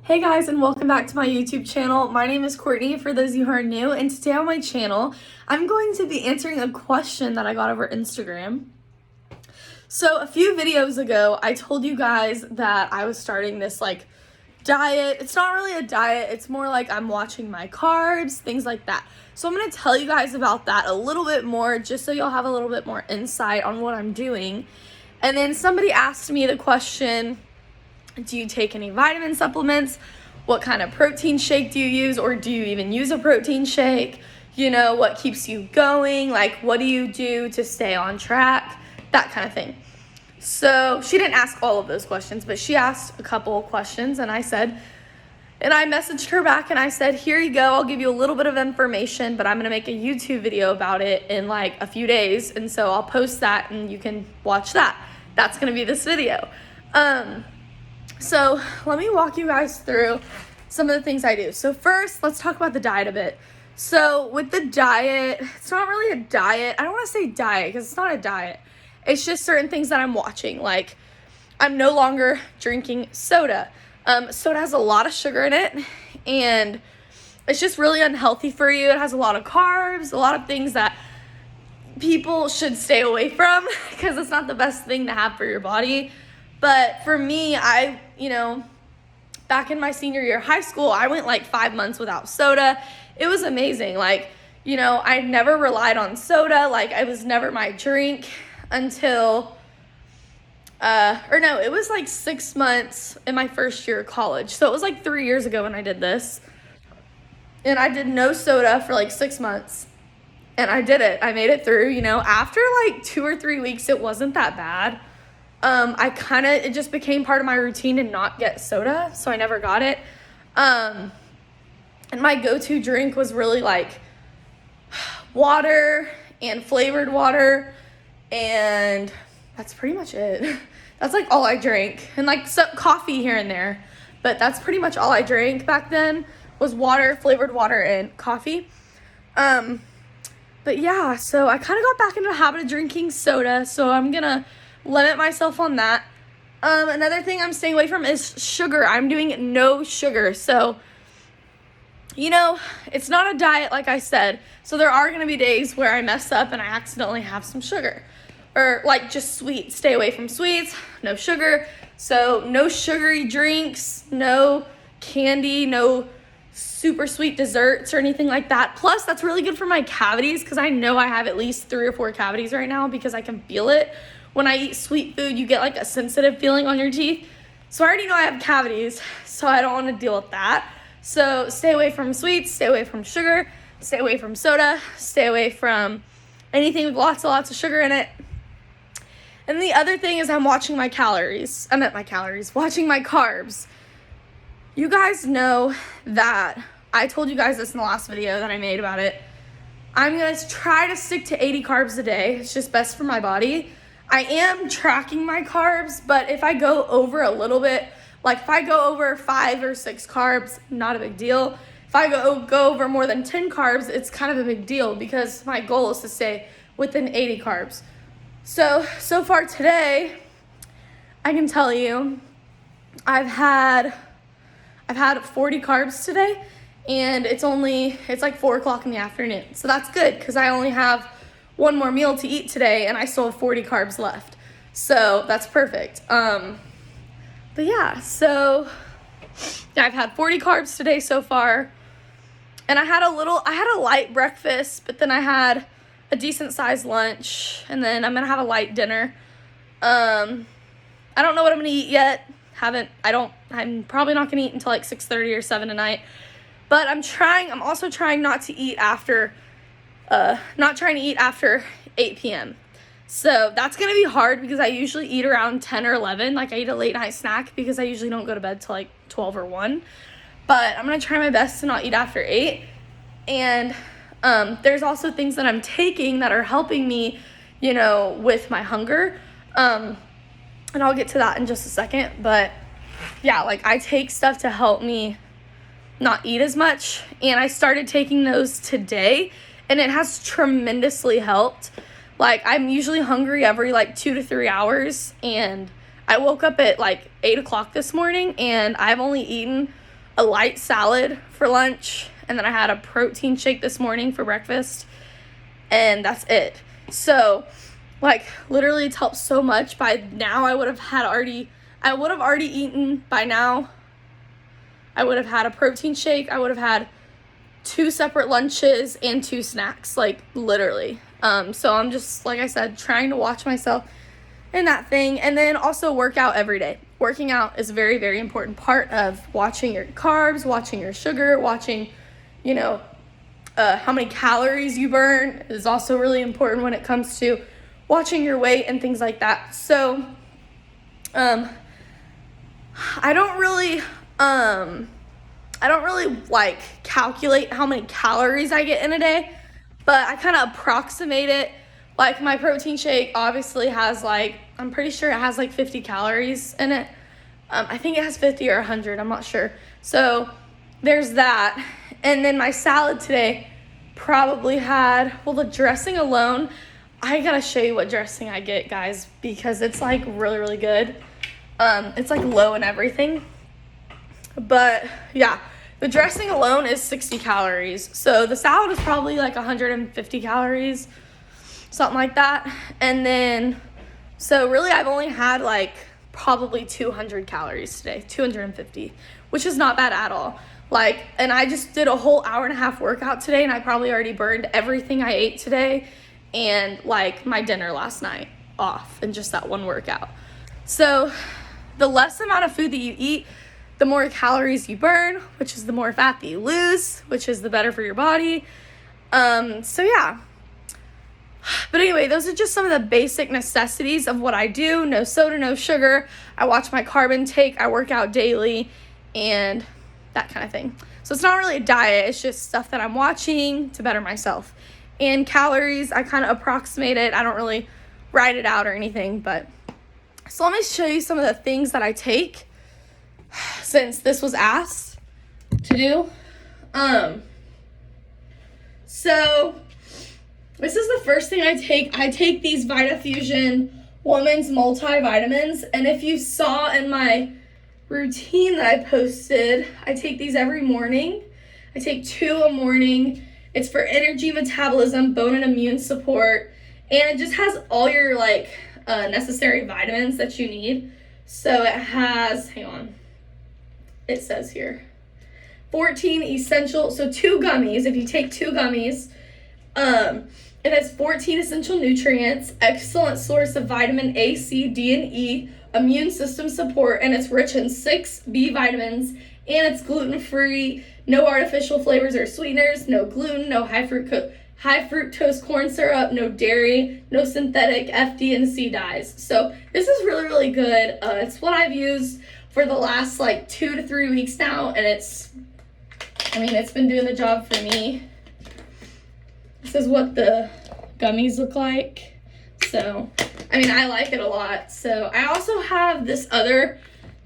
Hey guys, and welcome back to my YouTube channel. My name is Courtney for those of you who are new, and today on my channel I'm going to be answering a question that I got over Instagram. So a few videos ago I told you guys that I was starting this diet. It's not really a diet, it's more like I'm watching my carbs, things like that. So I'm going to tell you guys about that a little bit more just so you'll have a little bit more insight on what I'm doing. And then somebody asked me the question, do you take any vitamin supplements? What kind of protein shake do you use? Or do you even use a protein shake? You know, what keeps you going? Like, what do you do to stay on track? That kind of thing. So she didn't ask all of those questions, but she asked a couple of questions, and I messaged her back and I said, here you go, I'll give you a little bit of information, but I'm gonna make a YouTube video about it in like a few days, and so I'll post that and you can watch that. That's gonna be this video. So let me walk you guys through some of the things I do. So first, let's talk about the diet a bit. So with the diet, it's not really a diet. I don't want to say diet because it's not a diet. It's just certain things that I'm watching. Like, I'm no longer drinking soda. Soda has a lot of sugar in it, and it's just really unhealthy for you. It has a lot of carbs, a lot of things that people should stay away from because it's not the best thing to have for your body. But for me, back in my senior year of high school, I went like 5 months without soda. It was amazing. I never relied on soda. It was never my drink until, it was like 6 months in my first year of college. So it was like 3 years ago when I did this. And I did no soda for like 6 months. And I did it. I made it through, after like 2 or 3 weeks, it wasn't that bad. It just became part of my routine to not get soda, so I never got it. And my go-to drink was really like water and flavored water, and that's pretty much it. That's like all I drank, and like some coffee here and there, but that's pretty much all I drank back then was water, flavored water, and coffee. But yeah, so I kind of got back into the habit of drinking soda, so I'm gonna limit myself on that. Another thing I'm staying away from is sugar. I'm doing no sugar. So, it's not a diet like I said. So there are going to be days where I mess up and I accidentally have some sugar. Or like just sweets. Stay away from sweets, no sugar. So no sugary drinks, no candy, no super sweet desserts or anything like that. Plus, that's really good for my cavities because I know I have at least 3 or 4 cavities right now because I can feel it. When I eat sweet food, you get like a sensitive feeling on your teeth. So I already know I have cavities, so I don't want to deal with that. So stay away from sweets, stay away from sugar, stay away from soda, stay away from anything with lots and lots of sugar in it. And the other thing is I'm watching my calories. Watching my carbs. You guys know that I told you guys this in the last video that I made about it. I'm going to try to stick to 80 carbs a day. It's just best for my body. I am tracking my carbs, but if I go over a little bit, like if I go over 5 or 6 carbs, not a big deal. If I go over more than 10 carbs, it's kind of a big deal because my goal is to stay within 80 carbs. So far today, I can tell you I've had 40 carbs today, and it's like 4 o'clock in the afternoon. So that's good because I only have one more meal to eat today and I still have 40 carbs left. So that's perfect. But yeah, I've had 40 carbs today so far. And I had a light breakfast, but then I had a decent sized lunch, and then I'm gonna have a light dinner. I don't know what I'm gonna eat yet. I'm probably not gonna eat until like 6:30 or 7 tonight. But I'm also trying not to eat after 8 p.m. So that's going to be hard because I usually eat around 10 or 11. Like I eat a late night snack because I usually don't go to bed till like 12 or 1. But I'm going to try my best to not eat after 8. And there's also things that I'm taking that are helping me, with my hunger. And I'll get to that in just a second. But yeah, I take stuff to help me not eat as much. And I started taking those today. And it has tremendously helped. I'm usually hungry every 2 to 3 hours, and I woke up at 8 o'clock this morning, and I've only eaten a light salad for lunch, and then I had a protein shake this morning for breakfast, and that's it. So, like, literally it's helped so much. By now I would have already eaten by now. I would have had a protein shake. I would have had 2 separate lunches and 2 snacks, like, literally. So I'm just, like I said, trying to watch myself in that thing. And then also work out every day. Working out is a very, very important part of watching your carbs, watching your sugar, watching, how many calories you burn is also really important when it comes to watching your weight and things like that. So, I don't really like calculate how many calories I get in a day, but I kind of approximate it. Like, my protein shake obviously has I'm pretty sure it has 50 calories in it. I think it has 50 or 100, I'm not sure. So there's that. And then my salad today probably had, the dressing alone, I gotta show you what dressing I get, guys, because it's really, really good. It's low in everything. But yeah, the dressing alone is 60 calories. So the salad is probably 150 calories, something like that. And then, so really I've only had probably 200 calories today, 250, which is not bad at all. And I just did a whole hour-and-a-half workout today, and I probably already burned everything I ate today and my dinner last night off in just that one workout. So the less amount of food that you eat, the more calories you burn, which is the more fat that you lose, which is the better for your body. So yeah. But anyway, those are just some of the basic necessities of what I do. No soda, no sugar. I watch my carb intake. I work out daily and that kind of thing. So it's not really a diet. It's just stuff that I'm watching to better myself. And calories, I kind of approximate it. I don't really write it out or anything. But so let me show you some of the things that I take since this was asked to do. So this is the first thing I take. I take these VitaFusion Women's Multivitamins. And if you saw in my routine that I posted, I take these every morning. I take 2 a morning. It's for energy, metabolism, bone and immune support. And it just has all your necessary vitamins that you need. So it has, hang on, it says here, 14 essential, so 2 gummies. If you take 2 gummies, it has 14 essential nutrients, excellent source of vitamin A, C, D, and E, immune system support, and it's rich in 6 B vitamins, and it's gluten-free, no artificial flavors or sweeteners, no gluten, no high fructose corn syrup, no dairy, no synthetic FD and C dyes. So this is really, really good. It's what I've used for the last 2 to 3 weeks now, and it's been doing the job for me. This is what the gummies look like. So, I like it a lot. So, I also have these other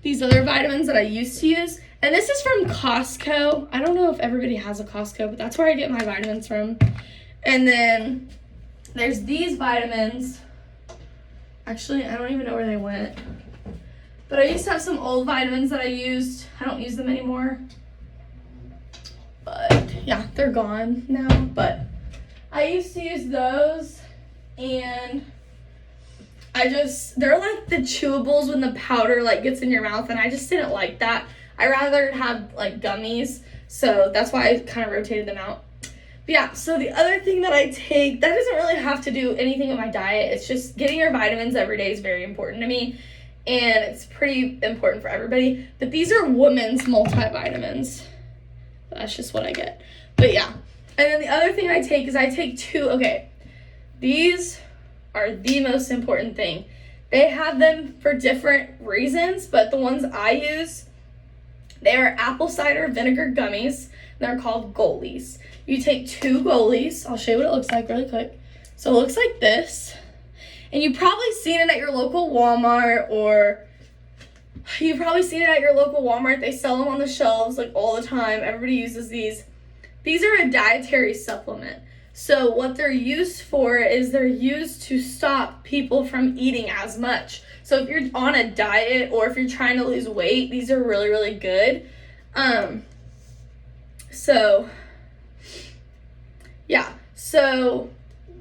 vitamins that I used to use. And this is from Costco. I don't know if everybody has a Costco, but that's where I get my vitamins from. And then there's these vitamins. Actually, I don't even know where they went. But I used to have some old vitamins that I used. I don't use them anymore. But yeah, they're gone now. But I used to use those, and they're like the chewables when the powder gets in your mouth, and I just didn't like that. I rather have gummies, so that's why I kind of rotated them out. But yeah, so the other thing that I take, that doesn't really have to do anything with my diet. It's just getting your vitamins every day is very important to me, and it's pretty important for everybody. But these are women's multivitamins. That's just what I get. But yeah. And then the other thing I take is I take 2, okay, these are the most important thing. They have them for different reasons, but the ones I use, they are apple cider vinegar gummies. They're called Goalies. You take 2 Goalies. I'll show you what it looks like really quick. So it looks like this. And you've probably seen it at your local Walmart, They sell them on the shelves all the time. Everybody uses these. These are a dietary supplement. So what they're used for is they're used to stop people from eating as much. So if you're on a diet or if you're trying to lose weight, these are really, really good. So, yeah. So,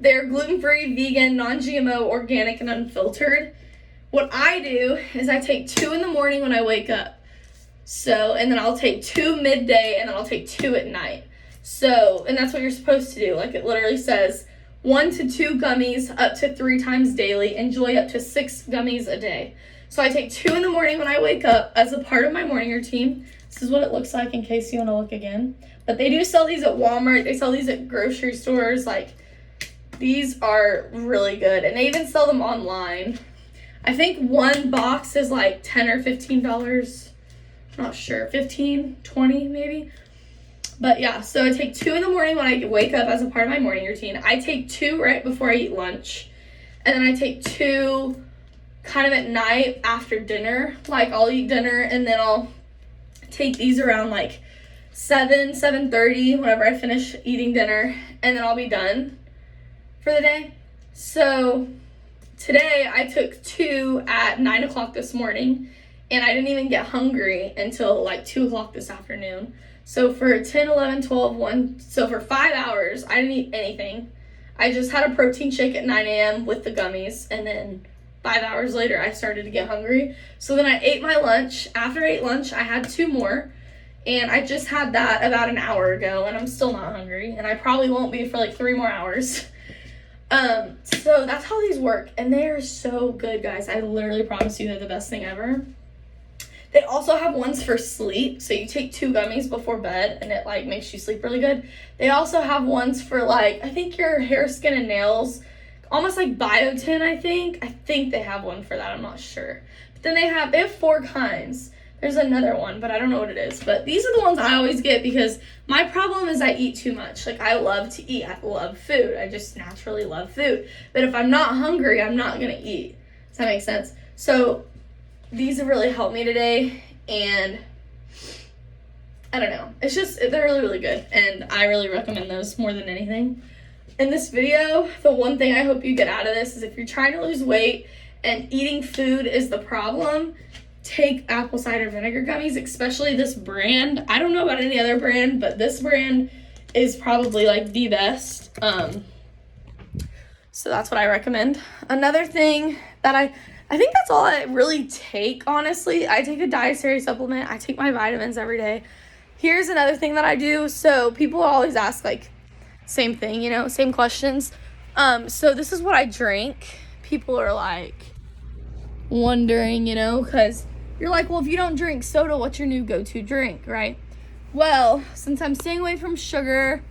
they're gluten-free, vegan, non-GMO, organic, and unfiltered. What I do is I take 2 in the morning when I wake up. So, and then I'll take 2 midday, and then I'll take 2 at night. So, and that's what you're supposed to do. Like, it literally says 1 to 2 gummies up to 3 times daily. Enjoy up to 6 gummies a day. So I take 2 in the morning when I wake up as a part of my morning routine. This is what it looks like in case you want to look again. But they do sell these at Walmart. They sell these at grocery stores. Like, these are really good. And they even sell them online. I think one box is like $10 or $15. I'm not sure. 15, 20 maybe. But yeah, so I take 2 in the morning when I wake up as a part of my morning routine. I take 2 right before I eat lunch. And then I take 2 kind of at night after dinner. Like, I'll eat dinner and then I'll take these around like 7:30 whenever I finish eating dinner, and then I'll be done for the day. So today I took 2 at 9 o'clock this morning, and I didn't even get hungry until like 2 o'clock this afternoon. So for 10, 11, 12, 1, so for 5 hours, I didn't eat anything. I just had a protein shake at 9 a.m. with the gummies, and then 5 hours later, I started to get hungry. So then I ate my lunch. After I ate lunch, I had 2 more. And I just had that about an hour ago, and I'm still not hungry. And I probably won't be for like 3 more hours. So that's how these work. And they are so good, guys. I literally promise you they're the best thing ever. They also have ones for sleep. So you take 2 gummies before bed, and it like makes you sleep really good. They also have ones for like, I think your hair, skin, and nails. Almost like biotin, I think. I think they have one for that. I'm not sure. But then they have 4 kinds. There's another one, but I don't know what it is. But these are the ones I always get because my problem is I eat too much. Like, I love to eat. I love food. I just naturally love food. But if I'm not hungry, I'm not going to eat. Does that make sense? So these have really helped me today. And I don't know. It's just, they're really, really good. And I really recommend those more than anything. In this video, the one thing I hope you get out of this is if you're trying to lose weight and eating food is the problem, take apple cider vinegar gummies, especially this brand. I don't know about any other brand, but this brand is probably like the best. So that's what I recommend. Another thing that I think that's all I really take, honestly. I take a dietary supplement. I take my vitamins every day. Here's another thing that I do. So people always ask like, same thing, you know, same questions. So this is what I drink. People are like wondering, you know, because you're like, well, if you don't drink soda, what's your new go-to drink, right? Well, since I'm staying away from sugar,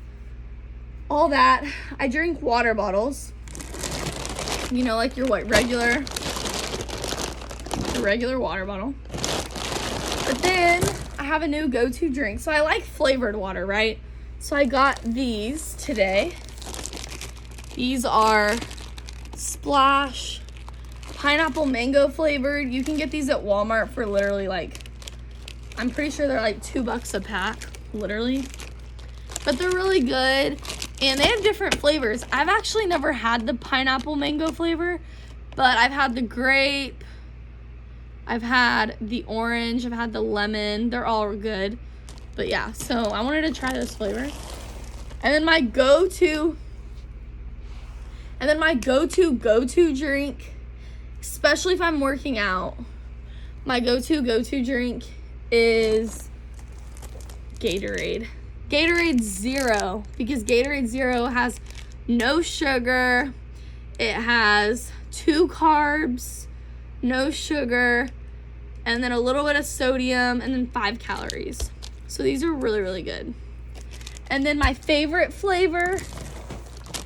all that, I drink water bottles. You know, like your regular water bottle. But then I have a new go-to drink. So I like flavored water, right? So I got these today. These are Splash pineapple mango flavored. You can get these at Walmart for literally like, I'm pretty sure they're like $2 a pack, literally. But they're really good, and they have different flavors. I've actually never had the pineapple mango flavor, but I've had the grape, I've had the orange, I've had the lemon. They're all good. But yeah, so I wanted to try this flavor. And then my go-to drink, especially if I'm working out, my go-to drink is Gatorade. Gatorade Zero, because Gatorade Zero has no sugar. It has 2 carbs, no sugar, and then a little bit of sodium, and then 5 calories. So these are really, really good. And then my favorite flavor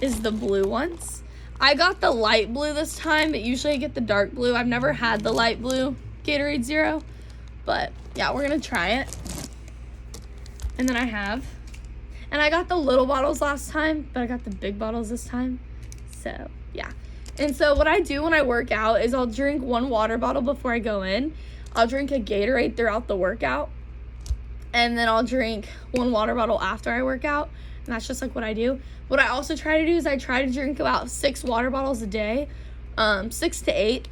is the blue ones. I got the light blue this time, but usually I get the dark blue. I've never had the light blue Gatorade Zero, but yeah, we're gonna try it. And then I got the little bottles last time, but I got the big bottles this time. So yeah. And so what I do when I work out is I'll drink 1 water bottle before I go in. I'll drink a Gatorade throughout the workout. And then I'll drink 1 water bottle after I work out. And that's just like what I do. What I also try to do is I try to drink about 6 water bottles a day. 6 to 8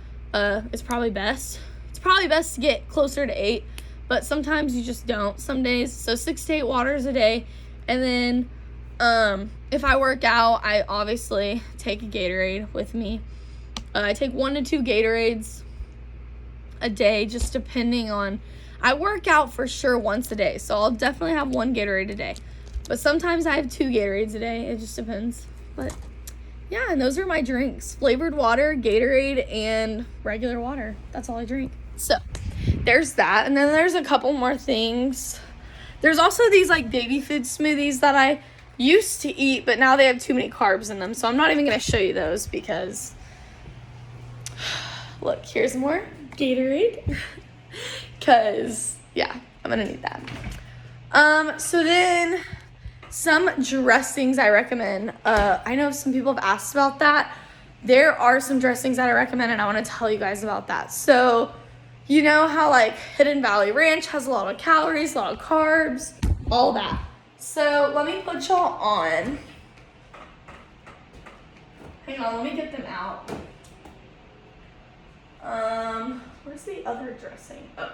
is probably best. It's probably best to get closer to 8. but sometimes you just don't some days. So 6 to 8 waters a day. And then if I work out, I obviously take a Gatorade with me. I take 1 to 2 Gatorades a day, just depending on, I work out for sure once a day, so I'll definitely have 1 Gatorade a day. But sometimes I have 2 Gatorades a day. It just depends. But yeah, and those are my drinks. Flavored water, Gatorade, and regular water. That's all I drink. So there's that. And then there's a couple more things. There's also these like baby food smoothies that I used to eat, but now they have too many carbs in them. So I'm not even going to show you those because, look, here's more Gatorade. Because, yeah, I'm going to need that. So then some dressings I recommend. I know some people have asked about that. There are some dressings that I recommend, and I want to tell you guys about that. So, you know how like Hidden Valley Ranch has a lot of calories, a lot of carbs, all that. So let me put y'all on. Hang on, let me get them out. Where's the other dressing? Oh.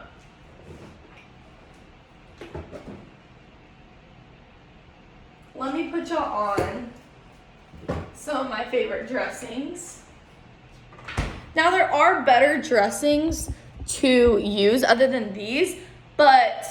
Let me put y'all on some of my favorite dressings. Now there are better dressings to use other than these, but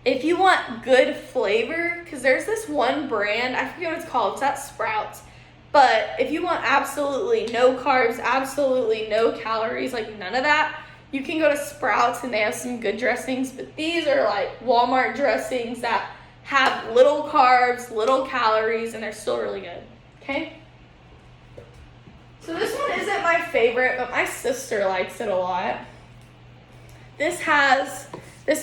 if you want good flavor, because there's this one brand, I forget what it's called, it's at Sprouts, but if you want absolutely no carbs, absolutely no calories, like none of that, you can go to Sprouts and they have some good dressings, but these are like Walmart dressings that have little carbs, little calories, and they're still really good, okay? So this one isn't my favorite, but my sister likes it a lot. This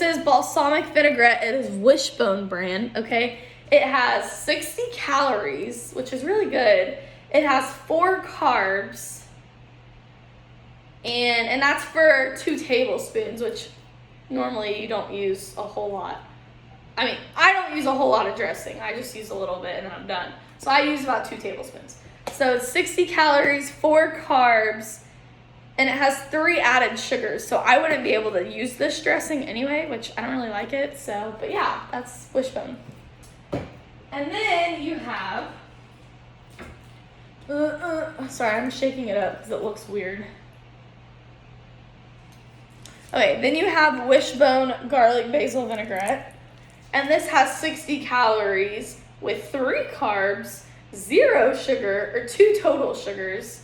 is balsamic vinaigrette. It is Wishbone brand, okay? It has 60 calories, which is really good. It has 4 carbs, and that's for 2 tablespoons, which normally you don't use a whole lot. I mean, I don't use a whole lot of dressing. I just use a little bit and then I'm done. So I use about 2 tablespoons. So it's 60 calories, 4 carbs, and it has 3 added sugars. So I wouldn't be able to use this dressing anyway, which I don't really like it. So, but yeah, that's Wishbone. And then you have, sorry, I'm shaking it up because it looks weird. Okay, then you have Wishbone garlic basil vinaigrette. And this has 60 calories with 3 carbs, 0 sugar, or 2 total sugars,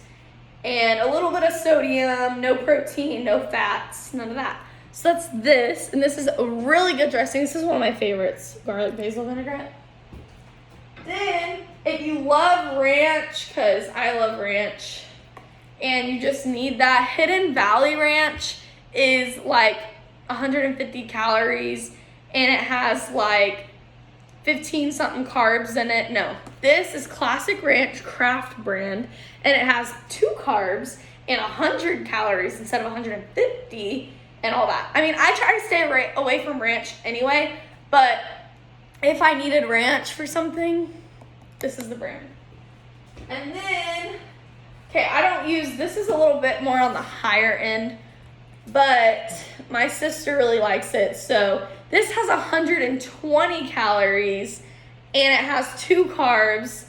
and a little bit of sodium, no protein, no fats, none of that. So that's this, and this is a really good dressing. This is one of my favorites, garlic basil vinaigrette. Then, if you love ranch, because I love ranch, and you just need that, Hidden Valley Ranch is like 150 calories, and it has like 15 something carbs in it. No, this is Classic Ranch Craft brand, and it has 2 carbs and 100 calories instead of 150 and all that. I mean, I try to stay away from ranch anyway, but if I needed ranch for something, this is the brand. And then, okay, I don't use, this is a little bit more on the higher end, but my sister really likes it. So this has 120 calories, and it has 2 carbs,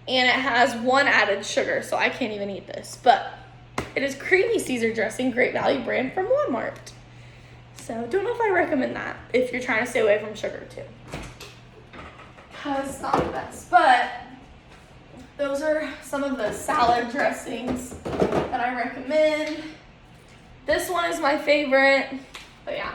and it has 1 added sugar, so I can't even eat this. But it is creamy Caesar dressing, great value brand from Walmart. So don't know if I recommend that if you're trying to stay away from sugar too, because it's not the best. But those are some of the salad dressings that I recommend. This one is my favorite, but yeah.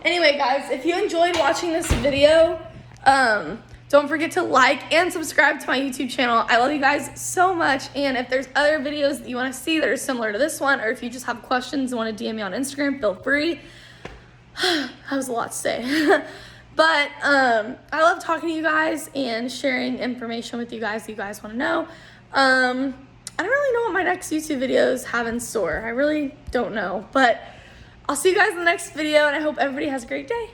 Anyway, guys, if you enjoyed watching this video, don't forget to like and subscribe to my YouTube channel. I love you guys so much, and if there's other videos that you want to see that are similar to this one, or if you just have questions and want to DM me on Instagram, feel free. That was a lot to say. But I love talking to you guys and sharing information with you guys that you guys want to know. I don't really know what my next YouTube videos have in store. I really don't know, but I'll see you guys in the next video, and I hope everybody has a great day.